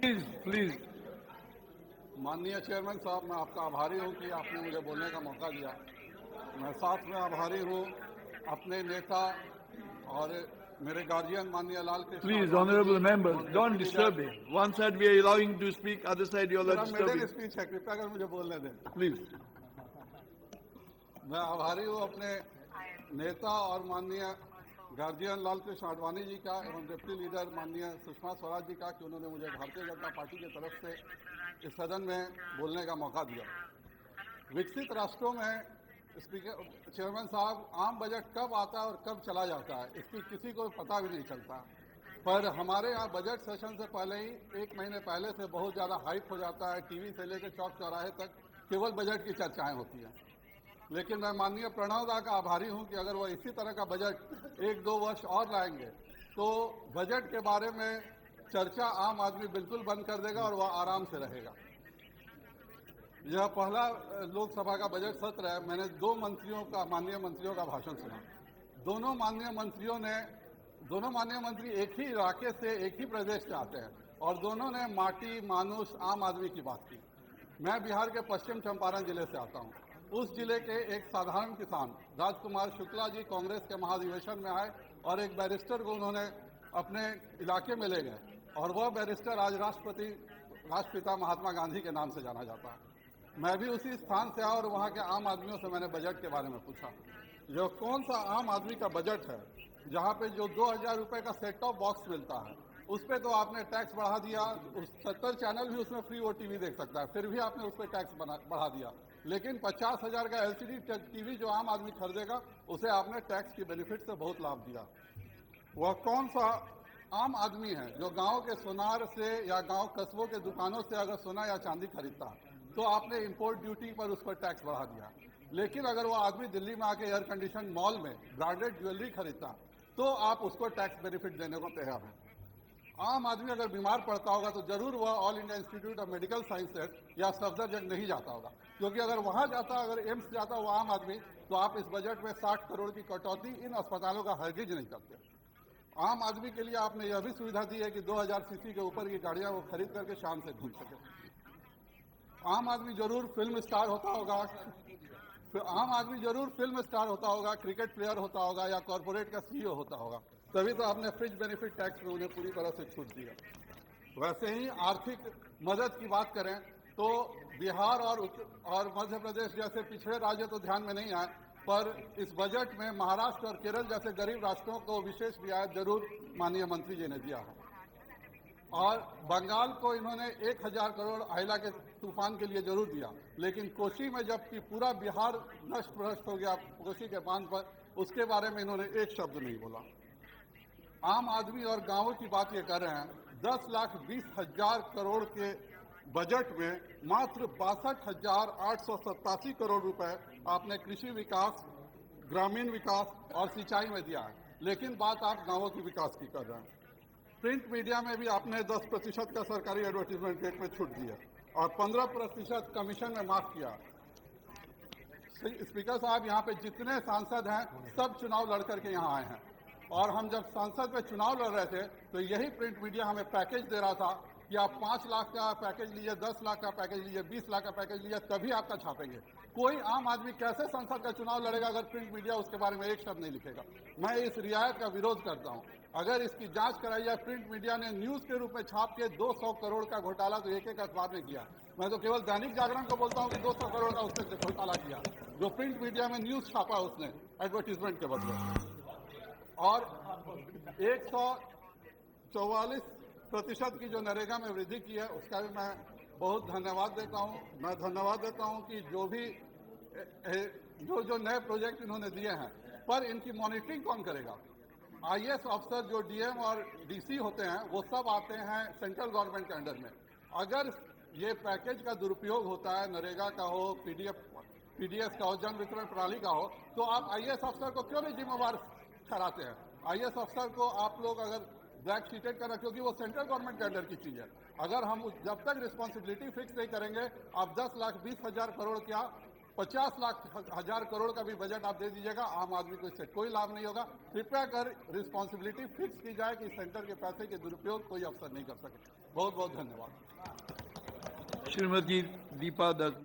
Please. माननीय chairman साहब, मैं आपका आभारी हूं कि आपने मुझे बोलने का मौका दिया। मैं साथ में आभारी हूं अपने नेता और मेरे गार्जियन माननीय Lal Krishna Please, Advani honorable ji members, और don't deputy disturb leader. him. One side we are allowing to speak, other side you all are मेरा मिडिल disturbing. स्पीच है, कृपया कर मुझे बोलने दें। Please. मैं आभारी हूं अपने नेता और माननीय गार्जियन लाल कृष्ण आडवाणी जी का एवं डिप्टी लीडर माननीय सुषमा स्वराज जी का कि उन्होंने मुझे भारतीय जनता पार्टी की तरफ से इस सदन में बोलने का मौका दिया। विकसित राष्ट्रों में स्पीकर चेयरमैन साहब, आम बजट कब आता है और कब चला जाता है इसकी किसी को पता भी नहीं चलता, पर हमारे यहाँ बजट सेशन से पहले ही 1 महीने पहले से बहुत ज़्यादा हाइप हो जाता है। टीवी से लेकर चौक चौराहे तक केवल बजट की चर्चाएं होती हैं। लेकिन मैं माननीय प्रणव दा का आभारी हूं कि अगर वो इसी तरह का बजट 1-2 वर्ष और लाएंगे तो बजट के बारे में चर्चा आम आदमी बिल्कुल बंद कर देगा और वह आराम से रहेगा। यह पहला लोकसभा का बजट सत्र है। मैंने 2 माननीय मंत्रियों का भाषण सुना। दोनों माननीय मंत्री एक ही इलाके से, एक ही प्रदेश से आते हैं और दोनों ने माटी, मानुष, आम आदमी की बात की। मैं बिहार के पश्चिम चंपारण जिले से आता हूं। उस जिले के एक साधारण किसान राजकुमार शुक्ला जी कांग्रेस के महाधिवेशन में आए और एक बैरिस्टर को उन्होंने अपने इलाके में ले गए और वह बैरिस्टर आज राष्ट्रपिता महात्मा गांधी के नाम से जाना जाता है। मैं भी उसी स्थान से आया और वहाँ के आम आदमियों से मैंने बजट के बारे में पूछा। जो कौन सा आम आदमी का बजट है जहाँ पे जो 2000 रुपए का सेट टॉप बॉक्स मिलता है उस पर तो आपने टैक्स बढ़ा दिया। 70 चैनल भी उसमें फ्री ओटीवी देख सकता है, फिर भी आपने उस पर टैक्स बढ़ा दिया। लेकिन 50,000 का एलसीडी टीवी जो आम आदमी खरीदेगा उसे आपने टैक्स की बेनिफिट से बहुत लाभ दिया। वह कौन सा आम आदमी है जो गांव के सोनार से या गांव कस्बों के दुकानों से अगर सोना या चांदी खरीदता है तो आपने इंपोर्ट ड्यूटी पर उस पर टैक्स बढ़ा दिया। लेकिन अगर वो आदमी दिल्ली में आके एयर कंडीशन मॉल में ब्रांडेड ज्वेलरी खरीदता तो आप उसको टैक्स बेनिफिट देने को तैयार हैं। आम आदमी अगर बीमार पड़ता होगा तो जरूर वह all India institute of medical sciences या सफदरजंग नहीं जाता होगा, क्योंकि अगर वहां जाता, अगर एम्स जाता वो आम आदमी, तो आप इस बजट में 60 करोड़ की कटौती इन अस्पतालों का हरगिज नहीं करते। आम आदमी के लिए आपने यह भी सुविधा दी है कि 2000 सीसी के ऊपर की गाड़ियां वो खरीद करके शाम से घूम सके। आम आदमी जरूर फिल्म स्टार होता होगा, क्रिकेट प्लेयर होता होगा या कॉर्पोरेट का सीईओ होता होगा, तभी तो आपने फ्रिज बेनिफिट टैक्स में उन्हें पूरी तरह से छूट दिया। वैसे ही आर्थिक मदद की बात करें तो बिहार और मध्य प्रदेश जैसे पिछड़े राज्य तो ध्यान में नहीं आए, पर इस बजट में महाराष्ट्र और केरल जैसे गरीब राष्ट्रों को विशेष रियायत जरूर माननीय मंत्री जी ने दिया है। और बंगाल को इन्होंने 1000 करोड़ आइला के तूफान के लिए जरूर दिया, लेकिन कोसी में जबकि पूरा बिहार नष्ट भ्रष्ट हो गया कोसी के बांध पर, उसके बारे में इन्होंने एक शब्द नहीं बोला। आम आदमी और गांवों की बात ये कर रहे हैं। 10,20,000 करोड़ के बजट में मात्र 62,887 करोड़ रुपए आपने कृषि विकास, ग्रामीण विकास और सिंचाई में दिया है, लेकिन बात आप गांवों की विकास की कर रहे हैं। प्रिंट मीडिया में भी आपने 10% का सरकारी एडवर्टीजमेंट रेट में छूट दिया और 15% कमीशन में माफ किया। स्पीकर साहब, यहाँ पे जितने सांसद हैं सब चुनाव लड़ करके यहाँ आए हैं और हम जब संसद में चुनाव लड़ रहे थे तो यही प्रिंट मीडिया हमें पैकेज दे रहा था कि आप 5 लाख का पैकेज लीजिए, 10 लाख का पैकेज लीजिए, 20 लाख का पैकेज लीजिए, तभी आपका छापेंगे। कोई आम आदमी कैसे संसद का चुनाव लड़ेगा अगर प्रिंट मीडिया उसके बारे में एक शब्द नहीं लिखेगा। मैं इस रियायत का विरोध करता हूं। अगर इसकी जांच कराई जाए, प्रिंट मीडिया ने न्यूज के रूप में छाप के 200 करोड़ का घोटाला तो एक अखबार ने किया। मैं तो केवल दैनिक जागरण को बोलता हूं कि 200 करोड़ का उसने घोटाला किया, जो प्रिंट मीडिया में न्यूज छापा उसने एडवर्टीजमेंट के बदले। और 144% की जो नरेगा में वृद्धि की है उसका भी मैं बहुत धन्यवाद देता हूं। मैं धन्यवाद देता हूं कि जो नए प्रोजेक्ट इन्होंने दिए हैं, पर इनकी मॉनिटरिंग कौन करेगा। आईएएस अफसर जो डीएम और डीसी होते हैं वो सब आते हैं सेंट्रल गवर्नमेंट के अंडर में। अगर ये पैकेज का दुरुपयोग होता है, नरेगा का हो, पीडीएस का हो, जन वितरण प्रणाली का हो, तो आप आईएएस अफसर को क्यों नहीं जिम्मेवार ठहराते हैं। आईएएस अफसर को आप लोग अगर ब्लैक शीटेड करना, क्योंकि वो सेंट्रल गवर्नमेंट के अंडर की चीज है। अगर हम जब तक रिस्पॉन्सिबिलिटी फिक्स नहीं करेंगे, आप 10,20,000 करोड़ क्या 50,00,000 करोड़ का भी बजट आप दे दीजिएगा, आम आदमी को इससे कोई लाभ नहीं होगा। कृपया कर रिस्पॉन्सिबिलिटी फिक्स की जाए कि सेंटर के पैसे के दुरुपयोग कोई अफसर नहीं कर सके। बहुत बहुत धन्यवाद। श्रीमती दीपा दत्त।